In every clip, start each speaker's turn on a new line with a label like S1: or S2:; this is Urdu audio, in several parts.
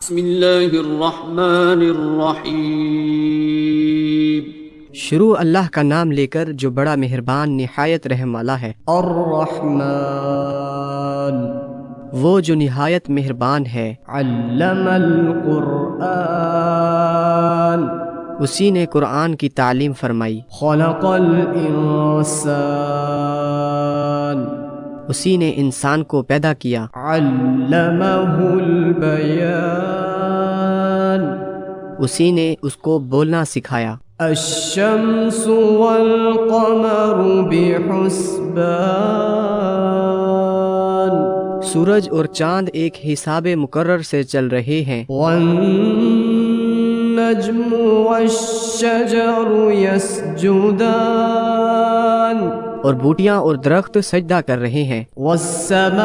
S1: بسم اللہ الرحمن الرحیم۔
S2: شروع اللہ کا نام لے کر جو بڑا مہربان نہایت رحم والا ہے۔
S3: الرحمن
S2: وہ جو نہایت مہربان ہے۔
S3: علم القرآن
S2: اسی نے قرآن کی تعلیم فرمائی۔
S3: خلق الانسان
S2: اسی نے انسان کو پیدا کیا۔
S3: علمہ البیان
S2: اسی نے اس کو بولنا سکھایا۔
S3: الشمس والقمر بحسبان
S2: سورج اور چاند ایک حساب مقرر سے چل رہے ہیں۔
S3: والنجم والشجر يسجدان
S2: اور بوٹیاں اور درخت سجدہ کر رہے ہیں۔
S3: والسماء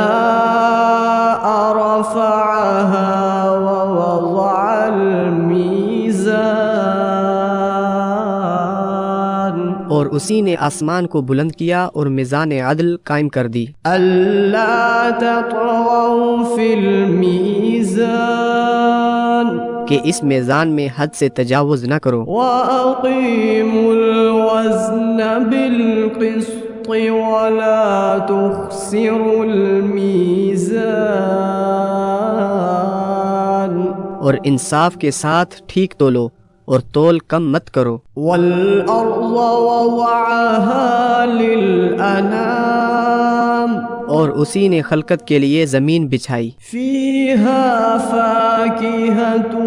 S3: رفعها ووضع الميزان
S2: اور اسی نے آسمان کو بلند کیا اور میزان عدل قائم کر دی۔
S3: ألا تطغوا في الميزان
S2: کہ اس میزان میں حد سے تجاوز نہ کرو۔
S3: وأقيموا الوزن بالقسط ولا تخسروا الميزان
S2: اور انصاف کے ساتھ ٹھیک تولو اور تول کم مت کرو۔
S3: والأرض وضعها للأنام
S2: اور اسی نے خلقت کے لیے زمین بچھائی۔
S3: فيها فاكهة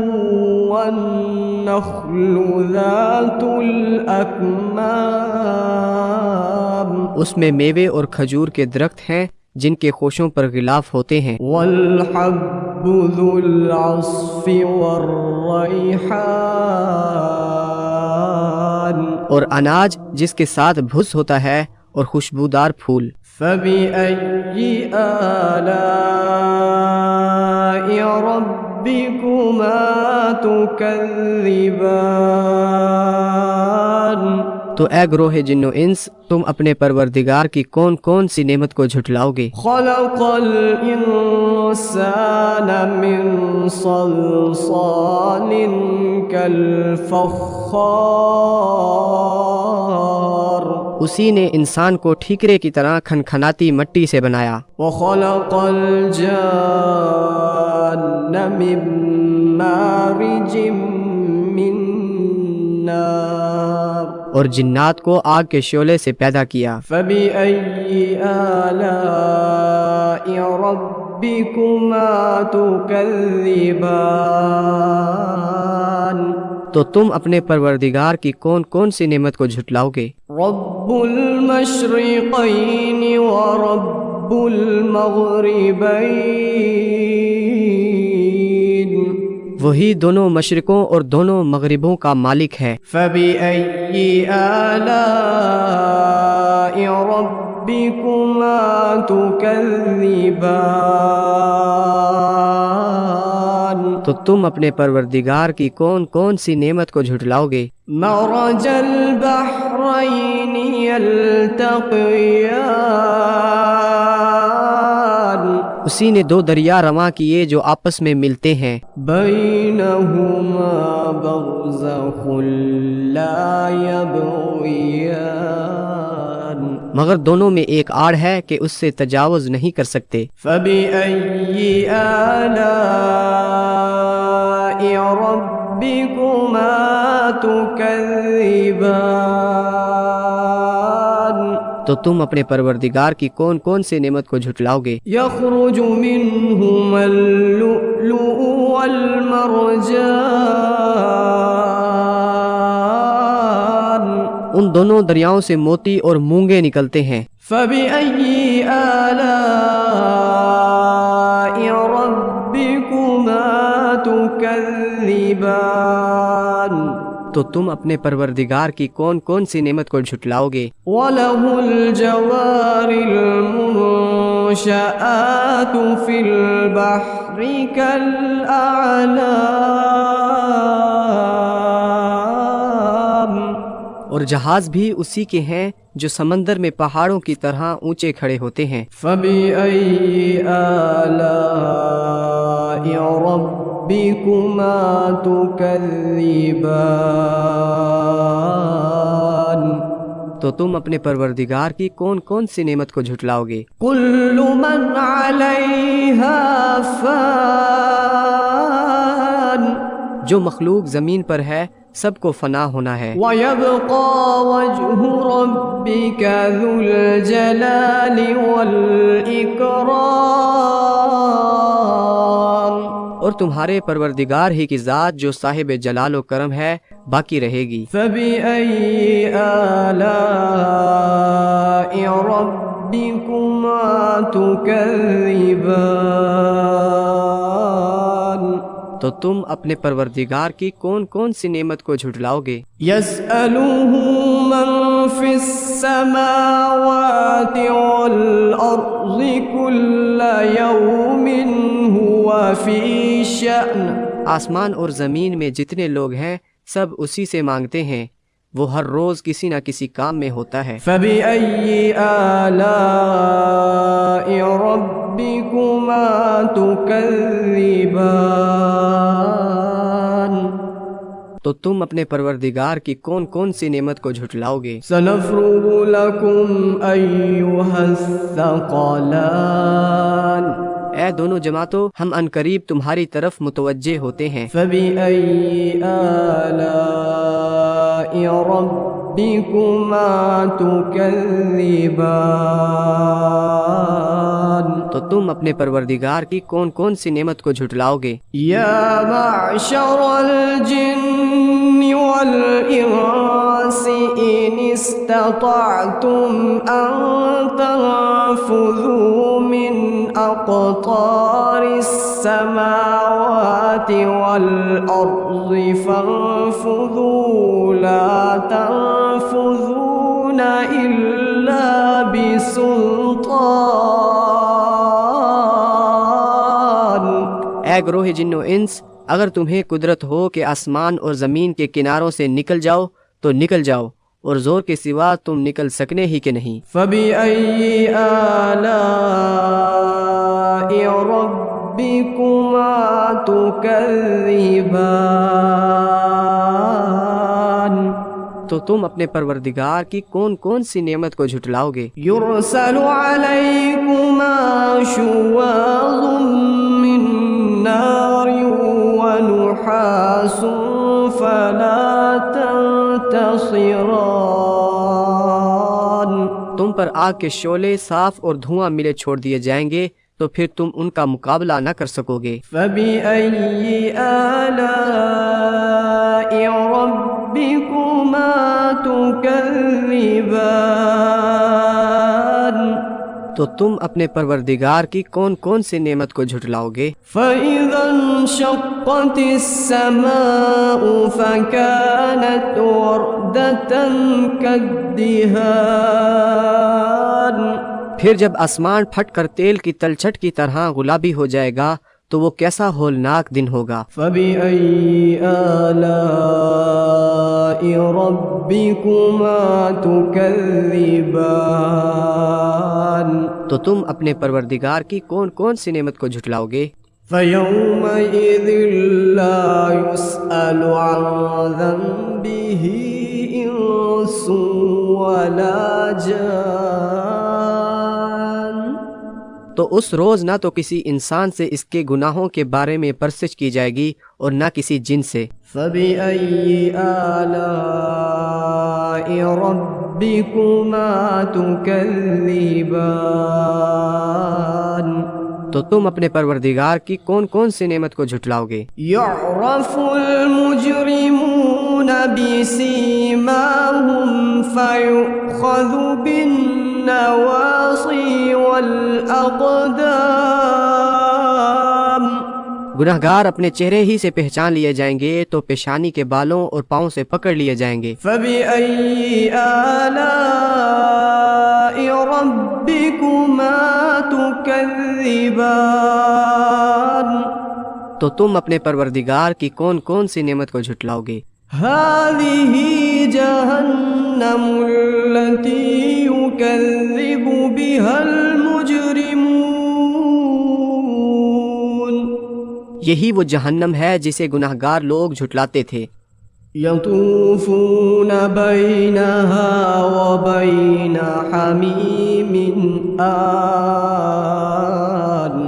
S3: والنخل ذات الأكمام
S2: اس میں میوے اور کھجور کے درخت ہیں جن کے خوشوں پر غلاف ہوتے ہیں۔
S3: والحب ذو العصف والريحان
S2: اور اناج جس کے ساتھ بھس ہوتا ہے اور خوشبودار پھول۔
S3: فبأي آلاء ربكما تكذبان
S2: تو اے گروہ جن و انس، تم اپنے پروردگار کی کون کون سی نعمت کو جھٹلاؤ گے؟
S3: خلق الإنسان من صلصال كالفخار
S2: اسی نے انسان کو ٹھیکرے کی طرح کھنکھناتی مٹی سے بنایا۔
S3: وخلق الجان من مارج من نار
S2: اور جنات کو آگ کے شعلے سے پیدا کیا۔
S3: فبأي آلاء ربكما تكذبان
S2: تو تم اپنے پروردگار کی کون کون سی نعمت کو جھٹلاؤ گے؟
S3: رب المشرقين ورب المغربين
S2: وہی دونوں مشرقوں اور دونوں مغربوں کا مالک ہے۔
S3: فبأي آلاء ربكما تكذبان
S2: تو تم اپنے پروردگار کی کون کون سی نعمت کو جھٹلاؤ گے؟
S3: مرج البحرين يلتقيان
S2: اسی نے دو دریا رواں کیے جو آپس میں ملتے ہیں۔
S3: بينهما برزخ لا يبغيان
S2: مگر دونوں میں ایک آڑ ہے کہ اس سے تجاوز نہیں کر سکتے۔
S3: فبأي آلاء ربكما تكذبان
S2: تو تم اپنے پروردگار کی کون کون سی نعمت کو جھٹلاؤ گے؟
S3: يخرج منهما اللؤلؤ والمرجان
S2: ان دونوں دریاؤں سے موتی اور مونگے نکلتے ہیں۔
S3: فبأي آلاء ربكما تكذبان
S2: تو تم اپنے پروردگار کی کون کون سی نعمت کو جھٹلاؤ گے؟
S3: وله الجوار المنشآت في البحر كالأعلام
S2: اور جہاز بھی اسی کے ہیں جو سمندر میں پہاڑوں کی طرح اونچے کھڑے ہوتے ہیں۔
S3: فبأي آلاء ربكما ربكما تكذبان
S2: تو تم اپنے پروردگار کی کون کون سی نعمت کو جھٹلاؤ گے؟
S3: كل من عليها فان
S2: جو مخلوق زمین پر ہے سب کو فنا ہونا ہے،
S3: ويبقى وجه ربك ذو الجلال والإكرام
S2: اور تمہارے پروردگار ہی کی ذات جو صاحب جلال و کرم ہے باقی رہے گی۔
S3: فبأي آلاء ربكما تكذبان
S2: تو تم اپنے پروردگار کی کون کون سی نعمت کو جھٹلاؤ گے؟
S3: يسأله من في السماوات والأرض كل يوم هو في شأن
S2: آسمان اور زمین میں جتنے لوگ ہیں سب اسی سے مانگتے ہیں، وہ ہر روز کسی نہ کسی کام میں ہوتا ہے۔
S3: فبأي آلاء ربكما تكذبان
S2: تو تم اپنے پروردگار کی کون کون سی نعمت کو جھٹلاؤ گے؟
S3: سنفرغ لكم أيها الثقلان
S2: اے دونوں جماعتوں، ہم عنقریب تمہاری طرف متوجہ ہوتے ہیں۔
S3: فبأي آلاء ربكما تكذبان
S2: تو تم اپنے پروردگار کی کون کون سی نعمت کو جھٹلاؤ گے؟
S3: يا معشر الجن والإنس إن استطعتم أن تنفذوا من أقطار السماوات والأرض فانفذوا لا تنفذون إلا بسلطان
S2: اے گروہ جن و انس، اگر تمہیں قدرت ہو کہ آسمان اور زمین کے کناروں سے نکل جاؤ تو نکل جاؤ، اور زور کے سوا تم نکل سکنے ہی کہ نہیں۔
S3: فبأي آلاء ربكما تكذبان
S2: تو تم اپنے پروردگار کی کون کون سی نعمت کو جھٹلاؤ گے؟
S3: يرسل عليكما شواظ من نار ونحاس فلا تنتصران
S2: تم پر آگ کے شعلے صاف اور دھواں ملے چھوڑ دیے جائیں گے تو پھر تم ان کا مقابلہ نہ کر سکو گے۔
S3: فبأي آلاء ربكما تكذبان
S2: تو تم اپنے پروردگار کی کون کون سی نعمت کو جھٹلاؤ گے؟
S3: فإذا انشقت السماء فكانت وردة كالدهان
S2: پھر جب آسمان پھٹ کر تیل کی تلچھٹ کی طرح گلابی ہو جائے گا تو وہ کیسا ہولناک دن ہوگا۔
S3: فبأي آلاء ربكما تكذبان
S2: تو تم اپنے پروردگار کی کون کون سی نعمت کو جھٹلاؤ گے؟
S3: فيومئذ لا يسأل عن ذنبه إنس ولا جان
S2: تو اس روز نہ تو کسی انسان سے اس کے گناہوں کے بارے میں پرسش کی جائے گی اور نہ کسی جن سے۔
S3: فبأي آلاء ربكما تكذبان
S2: تو تم اپنے پروردگار کی کون کون سی نعمت کو جھٹلاؤ گے؟
S3: يعرف المجرمون بسيماهم فيؤخذ بالنواصي والأقدام
S2: گناہگار اپنے چہرے ہی سے پہچان لیے جائیں گے تو پیشانی کے بالوں اور پاؤں سے پکڑ لیے جائیں گے۔
S3: فبأي آلاء ربكما تكذبان
S2: تو تم اپنے پروردگار کی کون کون سی نعمت کو جھٹلاؤ گے؟
S3: هذه جهنم التي يكذب بها المجرمون
S2: یہی وہ جہنم ہے جسے گناہگار لوگ جھٹلاتے تھے۔
S3: يطوفون بينها وبين حميم آن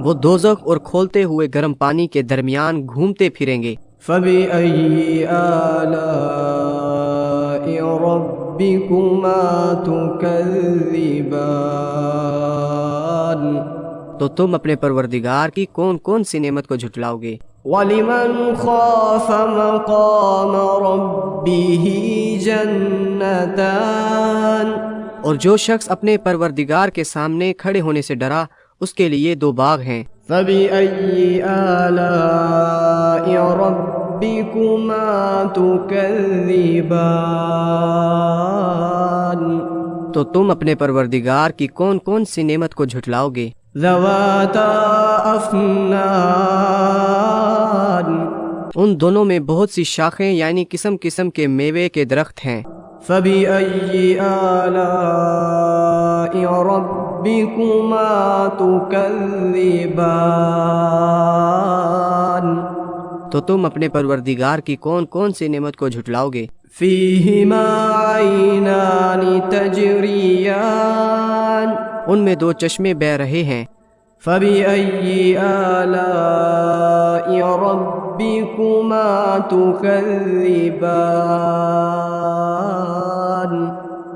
S2: وہ دوزخ اور کھولتے ہوئے گرم پانی کے درمیان گھومتے پھریں گے۔
S3: فبأي آلاء ربكما تكذبان
S2: تو تم اپنے پروردگار کی کون کون سی نعمت کو جھٹلاؤ گے؟
S3: وَلِمَنْ خَافَ مَقَامَ رَبِّهِ جَنَّتَانِ
S2: اور جو شخص اپنے پروردگار کے سامنے کھڑے ہونے سے ڈرا اس کے لیے دو باغ ہیں۔
S3: فَبِأَيِّ آلَاءِ رَبِّكُمَا تُكَذِّبَانِ
S2: تو تم اپنے پروردگار کی کون کون سی نعمت کو جھٹلاؤ گے؟
S3: ذَوَاتَا أَفْنَانٍ
S2: ان دونوں میں بہت سی شاخیں یعنی قسم قسم کے میوے کے درخت ہیں۔
S3: فَبِأَيِّ آلَاءِ رَبِّكُمَا تُكَذِّبَانِ
S2: تو تم اپنے پروردگار کی کون کون سی نعمت کو جھٹلاؤ گے؟
S3: فِيهِمَا عَيْنَانِ تَجْرِيَانِ
S2: ان میں دو چشمے بہہ رہے ہیں۔
S3: فَبِأَيِّ آلَاءِ رَبِّكُمَا تُكَذِّبَانِ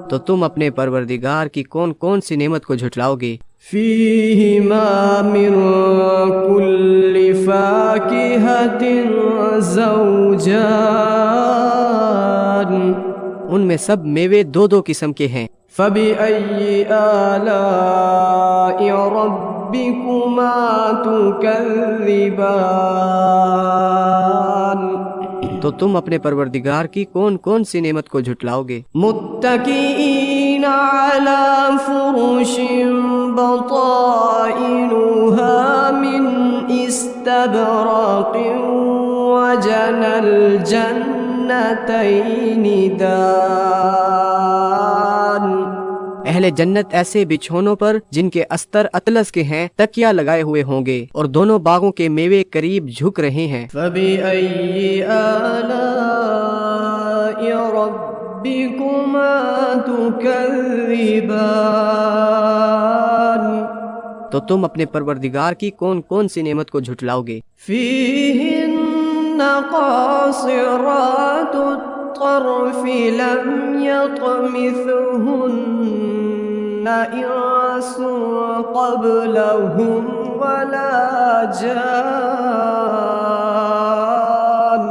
S2: تو تم اپنے پروردگار کی کون کون سی نعمت کو جھٹلاؤ گے؟
S3: فِيهِمَا مِن كُلِّ فَاكِهَةٍ زَوْجَانِ
S2: ان میں سب میوے دو دو قسم کے ہیں۔
S3: فَبِأَيِّ آلَاءِ رَبِّكُمَا تُكَذِّبَانِ
S2: تو تم اپنے پروردگار کی کون کون سی نعمت کو جھٹلاؤ گے؟
S3: مُتَّكِئِينَ عَلَى فُرُشٍ بَطَائِنُهَا مِنْ إِسْتَبْرَقٍ وَجَنَى الْجَنَّتَيْنِ دَانٍ
S2: اہل جنت ایسے بچھونوں پر جن کے استر اطلس کے ہیں تکیا لگائے ہوئے ہوں گے اور دونوں باغوں کے میوے قریب جھک رہے ہیں۔
S3: فَبِأَيِّ آلَاءِ رَبِّكُمَا تُكَذِّبَانِ
S2: تو تم اپنے پروردگار کی کون کون سی نعمت کو جھٹلاؤ گے؟
S3: فِيهِنَّ قَاصِرَاتُ الطَّرْفِ لَمْ يَطْمِثْهُنَّ إِنسٌ قَبْلَهُمْ وَلَا جَانٌ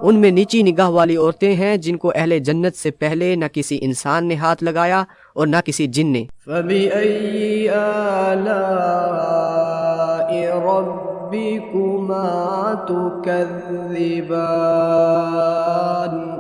S2: ان میں نیچی نگاہ والی عورتیں ہیں جن کو اہل جنت سے پہلے نہ کسی انسان نے ہاتھ لگایا اور نہ کسی جن نے۔
S3: فَبِأَيِّ آلَاءِ رَبِّكُمَا تُكَذِّبَانِ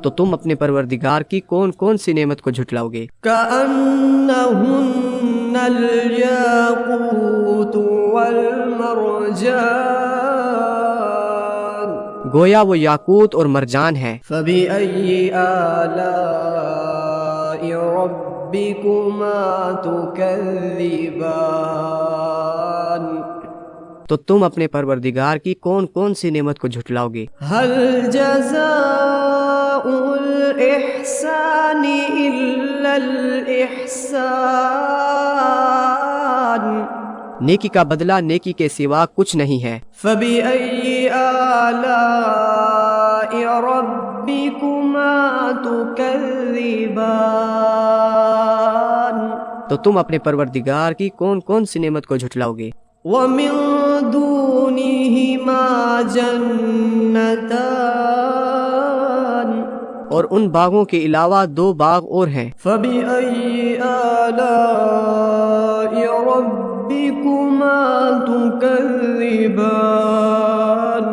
S2: تو تم اپنے پروردگار کی کون کون سی نعمت کو جھٹلاؤ گے؟
S3: كَأَنَّهُنَّ الْيَاقُوتُ وَالْمَرْجَانُ
S2: گویا وہ یاقوت اور مرجان ہے۔
S3: فَبِأَيِّ آلَاءِ رَبِّكُمَا تُكَذِّبَانِ
S2: تو تم اپنے پروردگار کی کون کون سی نعمت کو جھٹلاؤ گے؟
S3: هَلْ جَزَاءُ الْإِحْسَانِ إِلَّا الْإِحْسَانُ
S2: نیکی کا بدلہ نیکی کے سوا کچھ نہیں ہے۔
S3: فَبِأَيِّ آلَاءِ رَبِّكُمَا تُكَذِّبَانِ
S2: تو تم اپنے پروردگار کی کون کون سی نعمت کو جھٹلاؤ گے؟
S3: وَمِن دُونِهِمَا جَنَّتَانِ
S2: اور ان باغوں کے علاوہ دو باغ اور ہیں۔
S3: فَبِأَيِّ آلَاءِ رَبِّكُمَا تُكَذِّبَانِ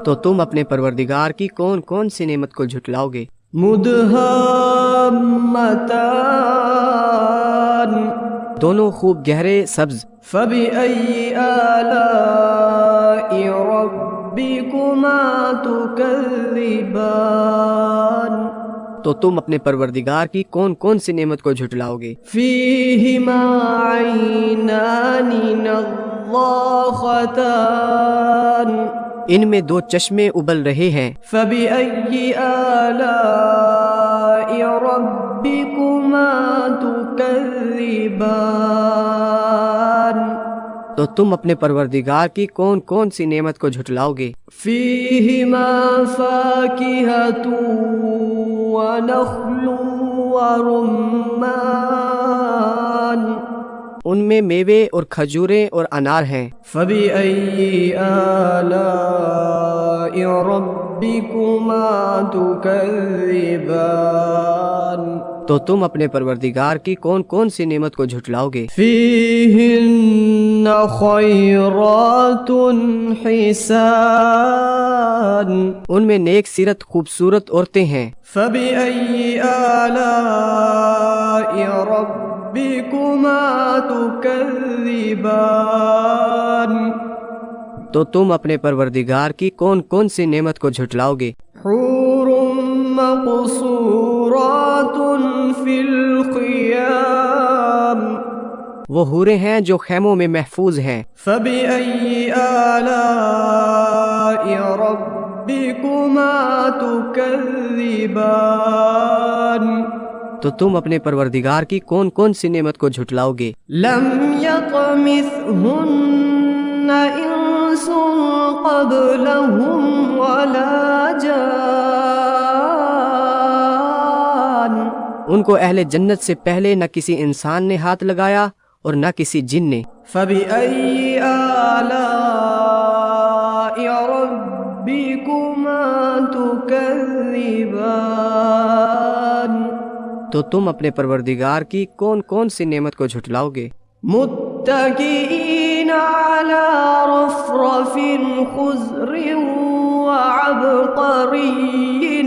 S2: تو تم اپنے پروردگار کی کون کون سی نعمت کو جھٹلاؤ گے؟
S3: مُدْهَامَّتَانِ
S2: دونوں خوب گہرے سبز۔
S3: فَبِأَيِّ آلَاءِ رَبِّكُمَا تُكَذِّبَانِ
S2: تو تم اپنے پروردگار کی کون کون سی نعمت کو جھٹلاؤ گے؟
S3: فِيهِمَا عَيْنَانِ نَضَّاخَتَانِ الضاختان
S2: ان میں دو چشمے ابل رہے ہیں،
S3: فبأي آلاء ربكما تكذبان
S2: تو تم اپنے پروردگار کی کون کون سی نعمت کو جھٹلاؤ گے؟
S3: فيهما فاكهة ونخل ورمان
S2: ان میں میوے اور کھجوریں اور انار ہیں۔
S3: فبأي آلاء ربكما تكذبان
S2: تو تم اپنے پروردگار کی کون کون سی نعمت کو جھٹلاؤ گے؟
S3: فيهن خيرات حسان
S2: ان میں نیک سیرت خوبصورت عورتیں ہیں۔
S3: فبأي آلاء ربكما تكذبان
S2: تو تم اپنے پروردگار کی کون کون سی نعمت کو جھٹلاؤ گے؟
S3: حور مقصورات في الخيام
S2: وہ حوریں ہیں جو خیموں میں محفوظ ہیں۔
S3: فبأي آلاء ربكما تكذبان
S2: تو تم اپنے پروردگار کی کون کون سی نعمت کو جھٹلاؤ گے؟
S3: لم يطمثهن انس قبلهم ولا جان
S2: ان کو اہل جنت سے پہلے نہ کسی انسان نے ہاتھ لگایا اور نہ کسی جن نے۔
S3: فبأي آلاء ربكما تكذبان
S2: تو تم اپنے پروردگار کی کون کون سی نعمت کو جھٹلاؤ گے؟
S3: متكئين على رفرف خضر وعبقري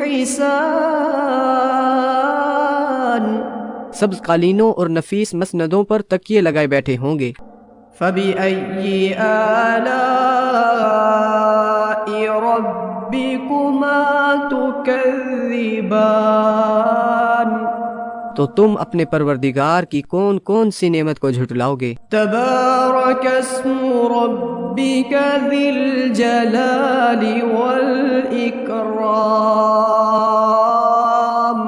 S3: حسان
S2: سبز قالینوں اور نفیس مسندوں پر تکیے لگائے بیٹھے ہوں گے۔
S3: فبأي آلاء ربكما تكذبان
S2: تو تم اپنے پروردگار کی کون کون سی نعمت کو جھٹلاؤ گے؟
S3: تبارك اسم ربك ذي الجلال والإكرام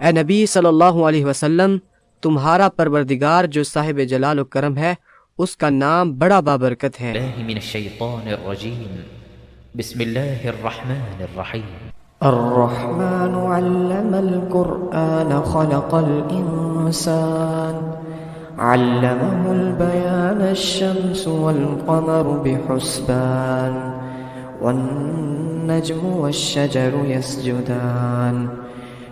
S2: اے نبی صلی اللہ علیہ وسلم، تمہارا پروردگار جو صاحب جلال و کرم ہے، اس کا نام بڑا بابرکت ہے۔
S4: الله من الشيطان الرجيم بسم الله الرحمن الرحيم
S3: الرحمن علم القرآن خلق الإنسان علمه البيان الشمس والقمر بحسبان والنجم والشجر يسجدان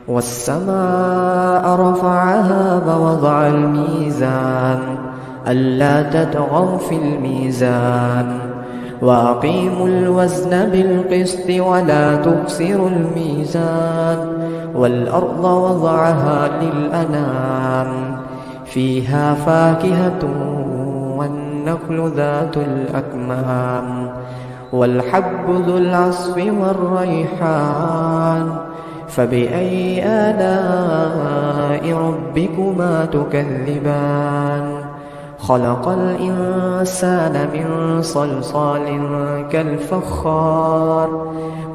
S3: والسماء رفعها ووضع الميزان ألا تطغوا في الميزان وأقيموا الوزن بالقسط ولا تخسروا الميزان والأرض وضعها للأنام فيها فاكهة والنخل ذات الأكمام والحب ذو العصف والريحان فبأي آلاء ربكما تكذبان خلق الإنسان من صلصال كالفخار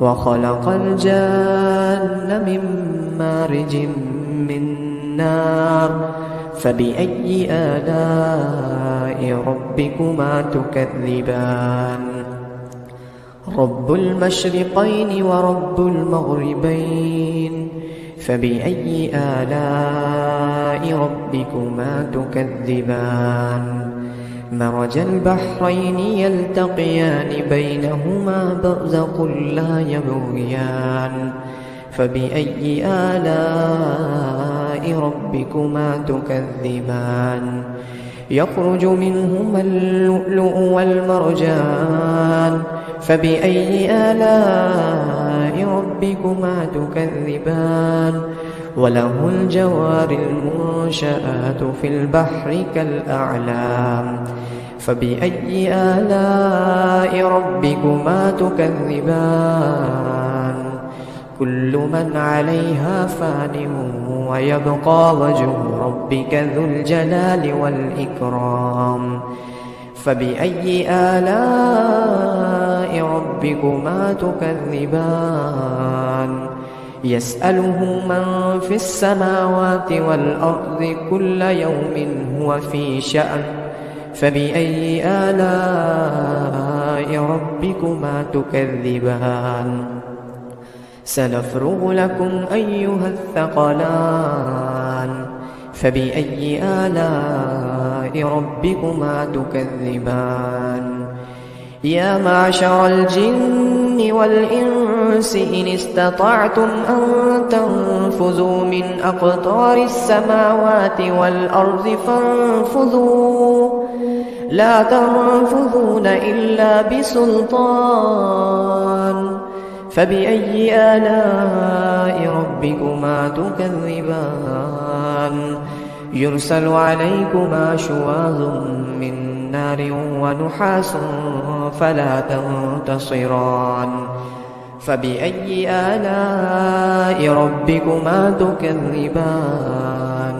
S3: وخلق الجان من مارج من نار فبأي آلاء ربكما تكذبان رب المشرقين ورب المغربين فبأي آلاء ربكما تكذبان مرج البحرين يلتقيان بينهما برزق لا يبغيان فبأي آلاء ربكما تكذبان يخرج منهما اللؤلؤ والمرجان فبأي آلاء ربكما تكذبان وله الجوار المنشآت في البحر كالأعلام فبأي آلاء ربكما تكذبان كل من عليها فان ويبقى وجه ربك ذو الجلال والإكرام فبأي آلاء ربكما تكذبان يسأله من في السماوات والأرض كل يوم هو في شأن فبأي آلاء ربكما تكذبان سنفرغ لكم أيها الثقلان فبأي آلاء ربكما تكذبان يا معشر الجن والإنس إن استطعتم أن تنفذوا من أقطار السماوات والأرض فانفذوا لا تنفذون إلا بسلطان فبأي آلاء ربكما تكذبان يرسل عليكما شواظ من نار ونحاس فلا تنتصران فبأي آلاء ربكما تكذبان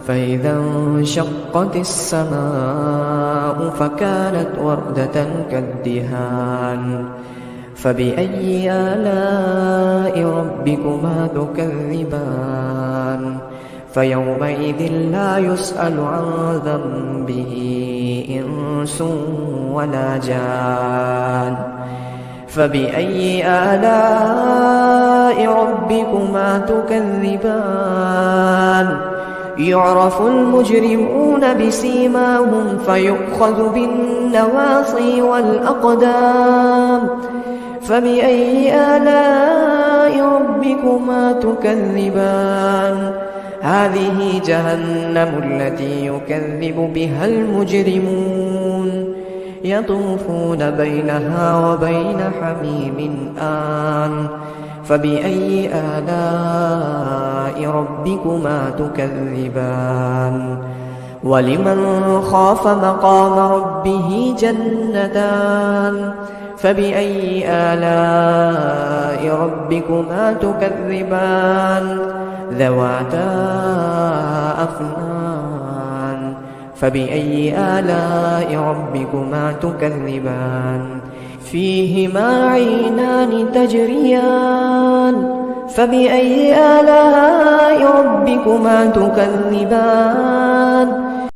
S3: فإذا انشقت السماء فكانت وردة كالدهان فبأي آلاء ربكما تكذبان فيومئذ لا يسأل عن ذنبه إنس ولا جان فبأي آلاء ربكما تكذبان يعرف المجرمون بسيماهم فيؤخذ بالنواصي والأقدام فبأي آلاء ربكما تكذبان هذه جهنم التي يكذب بها المجرمون يطوفون بينها وبين حميم آن فبأي آلاء ربكما تكذبان ولمن خاف مقام ربه جنتان فبأي آلاء ربكما تكذبان ذواتا أفنان فبأي آلاء ربكما تكذبان فيهما عينان تجريان فبأي آلاء ربكما تكذبان